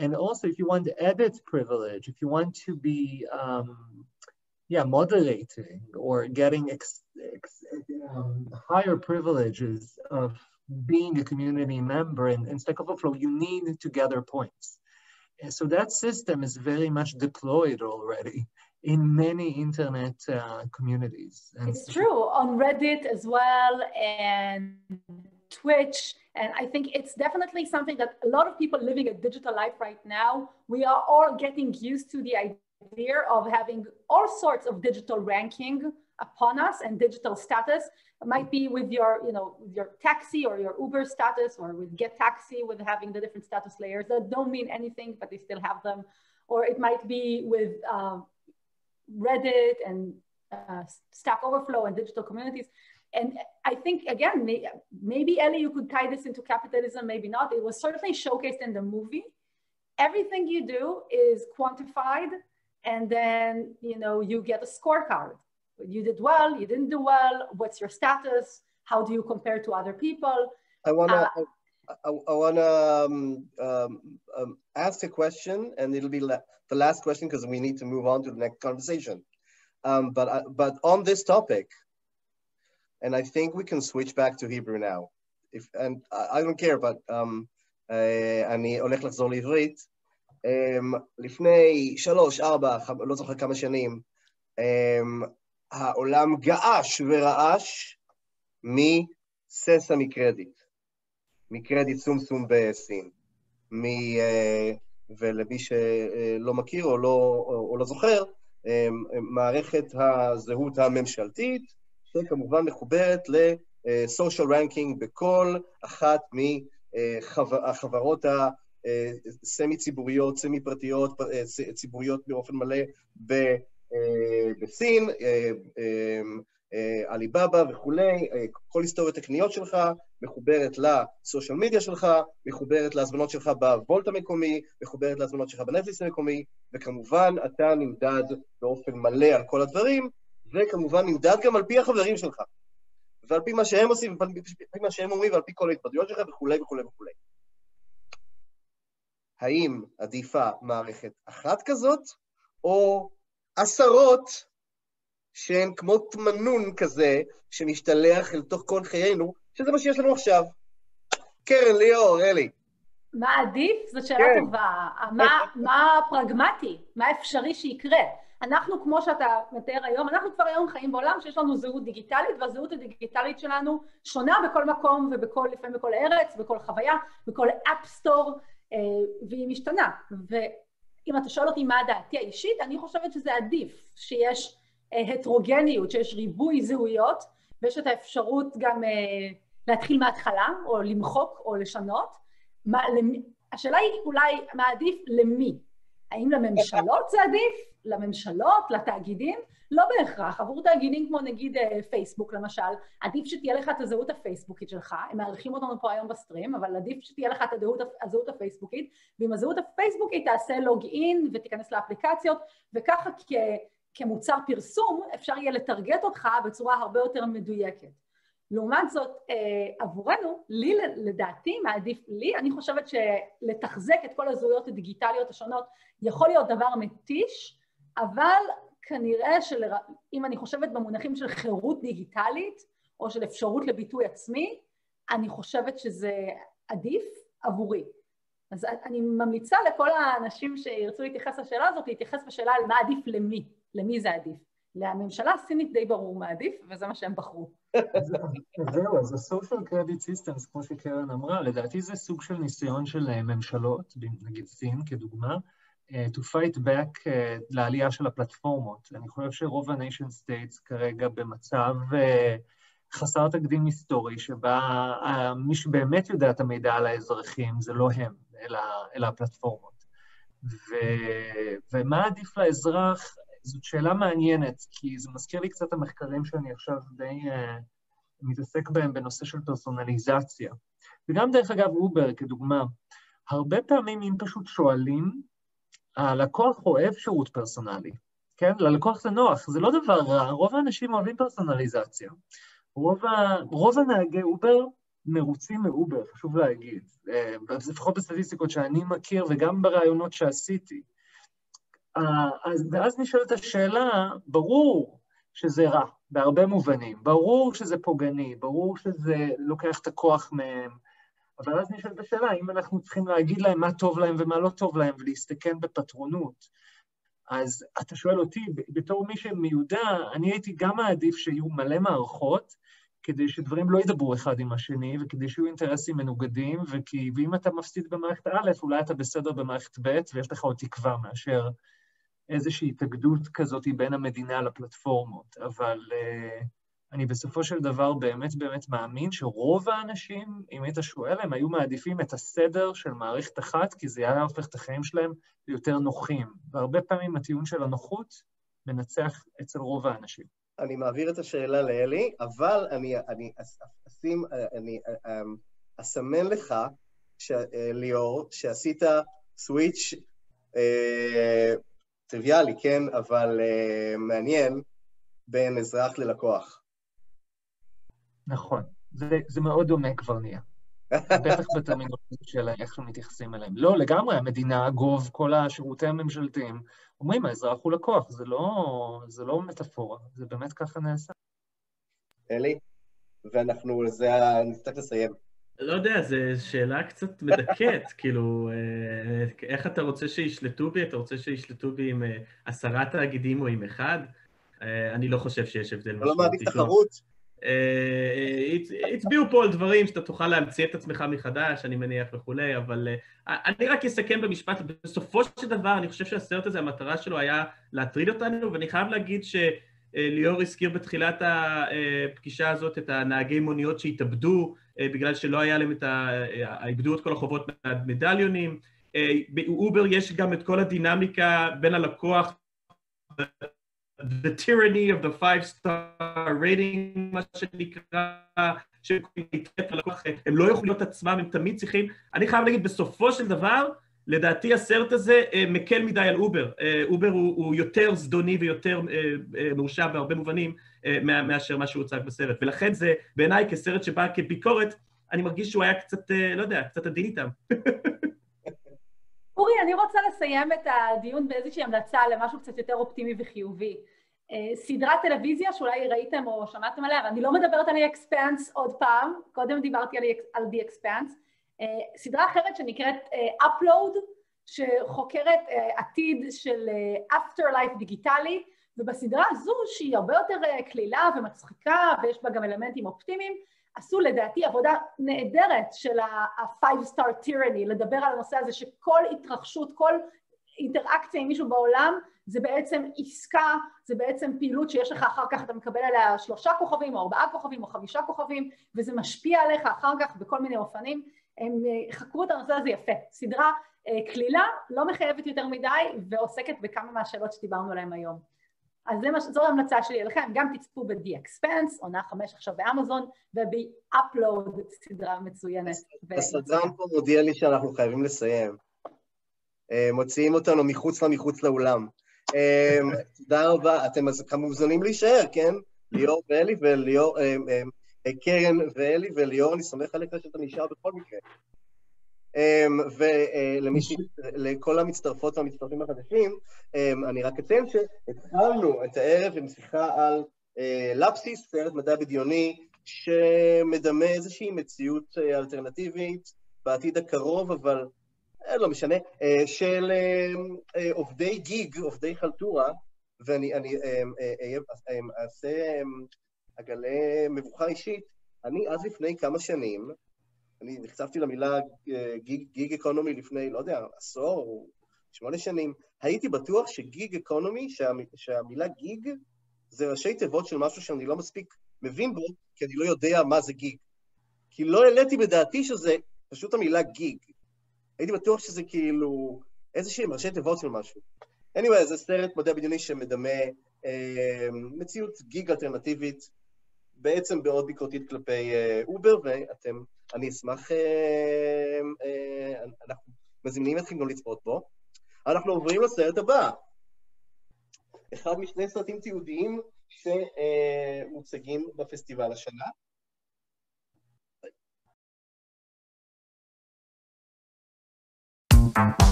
And also if you want added privilege, if you want to be moderating or getting higher privileges of being a community member in Stack Overflow, you need to gather points. And so that system is very much deployed already in many internet communities. And it's true, on Reddit as well, and Twitch. And I think it's definitely something that a lot of people living a digital life right now, we are all getting used to the idea of having all sorts of digital ranking upon us and digital status. It might be with your, your taxi or your Uber status, or with Get Taxi, with having the different status layers that don't mean anything, but they still have them. Or it might be with Reddit and Stack Overflow and digital communities. And I think, again, maybe Ellie, you could tie this into capitalism, maybe not. It was certainly showcased in the movie. Everything you do is quantified, and then, you know, you get a scorecard. You did well, you didn't do well, what's your status, how do you compare to other people? I wanna ask a question, and it'll be the last question because we need to move on to the next conversation. But on this topic, and I think we can switch back to Hebrew now. And I don't care, but אני הולך לחזור לעברית. לפני 3, 4, לא זוכר כמה שנים, העולם געש ורעש מססה מקרדיט סום בסין. ולמי שלא מכיר או לא זוכר, מערכת הזהות הממשלתית, שכמובן מחוברת ל-social ranking בכל אחת מהחברות הסמי-ציבוריות, סמי-פרטיות, ציבוריות באופן מלא בסין, עליבאבא וכולי, כל היסטוריות הקניות שלך מחוברת לסושיאל מדיה שלך, מחוברת להזמנות שלך בוולט המקומי, מחוברת להזמנות שלך בנטפליקס המקומי, וכמובן אתה נמדד באופן מלא על כל הדברים, וכמובן נמדד גם על פי החברים שלך, ועל פי מה שהם עושים, ועל פי מה שהם אומרים, ועל פי כל ההתבטאויות שלך וכולי וכולי וכולי. האם עדיפה מערכת אחת כזאת, או עשרות שהן כמו תמנון כזה, שמשתלח אל תוך כל חיינו, שזה מה שיש לנו עכשיו. קרן, ליאור, אלי. מה עדיף? זאת שאלה טובה. מה פרגמטי? מה אפשרי שיקרה? אנחנו, כמו שאתה מתאר היום, אנחנו כבר היום חיים בעולם שיש לנו זהות דיגיטלית, והזהות הדיגיטלית שלנו שונה בכל מקום לפעמים בכל ארץ, בכל חוויה, בכל אפסטור, והיא משתנה. ואם אתה שואל אותי מה דעתי האישית, אני חושבת שזה עדיף, שיש הטרוגניות, שיש ריבוי זהויות, ויש את האפשרות גם להתחיל מההתחלה, או למחוק, או לשנות. השאלה היא אולי מה עדיף למי? האם לממשלות זה עדיף? לממשלות, לתאגידים? לא בהכרח. עבור תאגידים כמו נגיד פייסבוק למשל, עדיף שתהיה לך את הזהות הפייסבוקית שלך, הם מעריכים אותנו פה היום בסטרים, אבל עדיף שתהיה לך את הזהות הפייסבוקית, ועם הזהות הפייסבוקית תעשה לוגין ותיכנס לאפליקציות, וככה כמוצר פרסום אפשר יהיה לטרגט אותך בצורה הרבה יותר מדויקת. לעומת זאת, עבורנו, לי לדעתי, מעדיף לי, אני חושבת שלתחזק את כל הזהויות הדיגיטליות השונות יכול להיות דבר מתיש, אבל כנראה אם אני חושבת במונחים של חירות דיגיטלית, או של אפשרות לביטוי עצמי, אני חושבת שזה עדיף עבורי. אז אני ממליצה לכל האנשים שירצו להתייחס לשאלה הזאת, להתייחס בשאלה על מה עדיף למי, למי זה עדיף. לממשלה הסינית די ברור מה עדיף, וזה מה שהם בחרו. זהו, אז ה-social credit systems, כמו שקרן אמרה, לדעתי זה סוג של ניסיון של ממשלות, נגיד סין כדוגמה, to fight back לעלייה של הפלטפורמות. אני חושב שרוב ה-nation states כרגע במצב חסר תקדים היסטורי, שבה מי שבאמת יודע את המידע על האזרחים זה לא הם, אלא הפלטפורמות. ומה עדיף לאזרח? זאת שאלה מעניינת, כי זה מזכיר לי קצת המחקרים שאני עכשיו די מתעסק בהם בנושא של פרסונליזציה. וגם דרך אגב אובר כדוגמה, הרבה פעמים אם פשוט שואלים, הלקוח אוהב שירות פרסונלי, כן? ללקוח זה נוח, זה לא דבר רע, רוב האנשים אוהבים פרסונליזציה. רוב הנהגי אובר מרוצים מאובר, חשוב להגיד, לפחות בסטטיסטיקות שאני מכיר וגם ברעיונות שעשיתי. ואז נשאלת השאלה, ברור שזה רע, בהרבה מובנים, ברור שזה פוגעני, ברור שזה לוקח את הכוח מהם, אבל אז נשאלת השאלה, האם אנחנו צריכים להגיד להם מה טוב להם ומה לא טוב להם, ולהסתכן בפטרונות. אז אתה שואל אותי, בתור מי שמיודע, אני הייתי גם מעדיף שיהיו מלא מערכות, כדי שדברים לא ידברו אחד עם השני, וכדי שיהיו אינטרסים מנוגדים, ואם אתה מפסיד במערכת א', אולי אתה בסדר במערכת ב', ויש לך עוד תקווה מאשר איזושהי התאגדות כזאת בין המדינה לפלטפורמות, אבל אני בסופו של דבר באמת מאמין שרוב האנשים, אם היית שואל, הם היו מעדיפים את הסדר של מערכת אחת, כי זה היה הופך את החיים שלהם ליותר נוחים, והרבה פעמים הטיעון של הנוחות מנצח אצל רוב האנשים. אני מעביר את השאלה לאלי, אבל אני אסמן לך, ליאור, שעשית סוויץ' טריוויאלי, כן, אבל מעניין, בין אזרח ללקוח. נכון, זה מאוד דומה כבר נהיה. בטח בטרמינולוגיה של איך שמתייחסים אליהם. לא, לגמרי, המדינה, גוב, כל השירותי הממשלתיים, אומרים, האזרח הוא לקוח, זה לא מטאפורה, זה באמת ככה נעשה. אלי, נצטרך לסיים. לא יודע, זו שאלה קצת מדכאת, כאילו, איך אתה רוצה שישלטו בי? אתה רוצה שישלטו בי עם 10 תאגידים או עם 1? אני לא חושב שיש הבדל משמעותי. לא מעדיף תחרות. הצביעו פה על דברים שאתה תוכל להמציא את עצמך מחדש, אני מניח וכולי, אבל אני רק אסכם במשפט. בסופו של דבר, אני חושב שהסרט הזה, המטרה שלו היה להטריד אותנו, ואני חייב להגיד שליאור הזכיר בתחילת הפגישה הזאת את הנהגי מוניות שהתאבדו, בגלל שלא היה להם איבדו את כל החובות מהמדליונים. באובר יש גם את כל הדינמיקה בין הלקוח, the tyranny of the 5-star rating, מה שנקרא, הם לא יכולים להיות עצמם, הם תמיד צריכים. אני חייב להגיד, בסופו של דבר, לדעתי הסרט הזה מקל מדי על אובר. אובר הוא יותר זדוני ויותר מורשע בהרבה מובנים מאשר מה שהוצג בסרט. ולכן זה בעיניי כסרט שבא כביקורת, אני מרגיש שהוא היה קצת, לא יודע, קצת עדין איתם. אורי, אני רוצה לסיים את הדיון באיזושהי המלצה למשהו קצת יותר אופטימי וחיובי. סדרת טלוויזיה שאולי ראיתם או שמעתם עליה, ואני לא מדברת על The Expanse עוד פעם, קודם דיברתי על The Expanse, סדרה אחרת שנקראת Upload, שחוקרת עתיד של Afterlife דיגיטלי, ובסדרה הזו שהיא הרבה יותר כלילה ומצחיקה, ויש בה גם אלמנטים אופטימיים, עשו לדעתי עבודה נהדרת של ה-5-star tyranny, לדבר על הנושא הזה שכל התרחשות, כל אינטראקציה עם מישהו בעולם, זה בעצם עסקה, זה בעצם פעילות שיש לך אחר כך, אתה מקבל עליה 3 כוכבים, או 4 כוכבים, או 5 כוכבים, וזה משפיע עליך אחר כך בכל מיני אופנים. הם חקרו את הנושא הזה יפה. סדרה כלילה, לא מחייבת יותר מדי, ועוסקת בכמה מהשאלות שדיברנו עליהן היום. אז זו ההמלצה שלי אליכם, גם תצפו ב-The Expanse, עונה 5 עכשיו באמזון, וב-Upload, סדרה מצוינת. הסדרן פה מודיע לי שאנחנו חייבים לסיים. מוציאים אותנו מחוץ לאולם. תודה רבה, אתם כמובן להישאר, כן? ליאור ואלי וליאור, קרן ואלי וליאור, אני סומך עליך שאתה נשאר בכל מקרה. ולכל המצטרפות והמצטרפים החדשים, אני רק אציין שהתחלנו את הערב עם שיחה על לפסיס, סרט מדע בדיוני, שמדמה איזושהי מציאות אלטרנטיבית בעתיד הקרוב, אבל לא משנה, של עובדי גיג, עובדי חלטורה, ואני אגלה מבוכה אישית. אני אז לפני כמה שנים, אני נחשפתי למילה גיג אקונומי לפני, לא יודע, 10 או 8 שנים, הייתי בטוח שגיג אקונומי, שהמילה גיג, זה ראשי תיבות של משהו שאני לא מספיק מבין בו, כי אני לא יודע מה זה גיג. כי לא העליתי בדעתי שזה פשוט המילה גיג. הייתי בטוח שזה כאילו איזושהי ראשי תיבות של משהו. anyway, זה סרט מדע בדיוני שמדמה מציאות גיג אלטרנטיבית, בעצם מאוד ביקורתית כלפי אובר, ואני אשמח, אנחנו מזמינים אתכם גם לצפות בו. אנחנו עוברים לסרט הבא. אחד משני סרטים תיעודיים שמוצגים בפסטיבל השנה.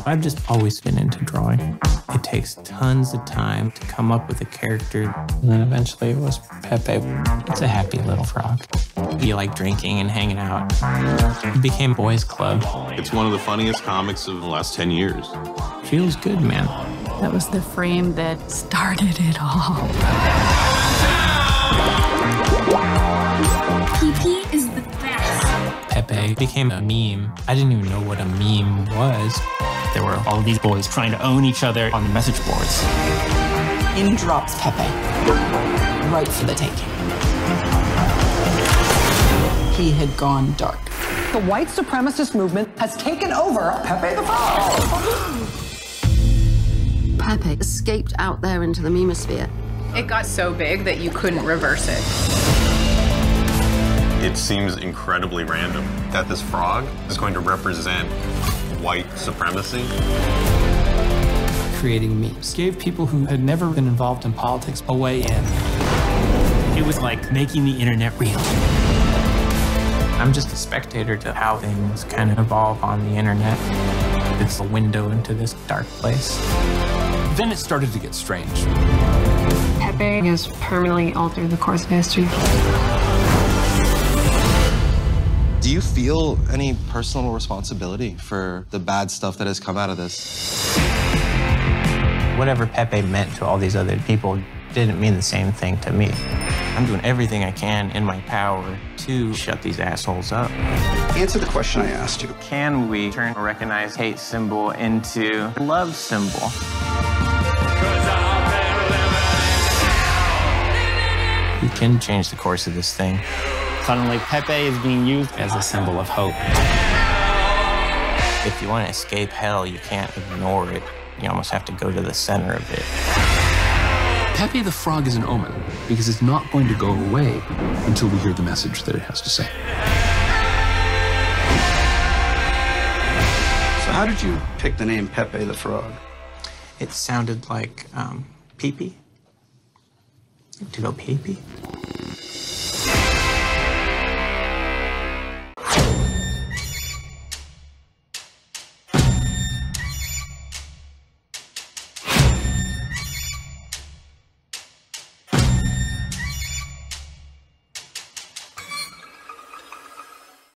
I've just always been into drawing. It takes tons of time to come up with a character. And then eventually it was Pepe. It's a happy little frog. You like drinking and hanging out. It became Boys Club. It's one of the funniest comics of the last 10 years. Feels good, man. That was the frame that started it all. PP is the best. Pepe became a meme. I didn't even know what a meme was. There were all these boys trying to own each other on the message boards. In drops Pepe, right for the taking. He had gone dark. The white supremacist movement has taken over Pepe the Frog. Pepe escaped out there into the memosphere. It got so big that you couldn't reverse it. It seems incredibly random that this frog is going to represent white supremacy. Creating memes gave people who had never been involved in politics a way in. It was like making the internet real. I'm just a spectator to how things kind of evolve on the internet. It's a window into this dark place. Then it started to get strange. Pepe has permanently altered the course of history. Do you feel any personal responsibility for the bad stuff that has come out of this? Whatever Pepe meant to all these other people didn't mean the same thing to me. I'm doing everything I can in my power to shut these assholes up. Answer the question I asked you. Can we turn a recognized hate symbol into a love symbol? We can change the course of this thing. Suddenly, Pepe is being used as a symbol of hope. If you want to escape hell, you can't ignore it. You almost have to go to the center of it. Pepe the Frog is an omen because it's not going to go away until we hear the message that it has to say. So how did you pick the name Pepe the Frog? It sounded like pee-pee. To go pee-pee.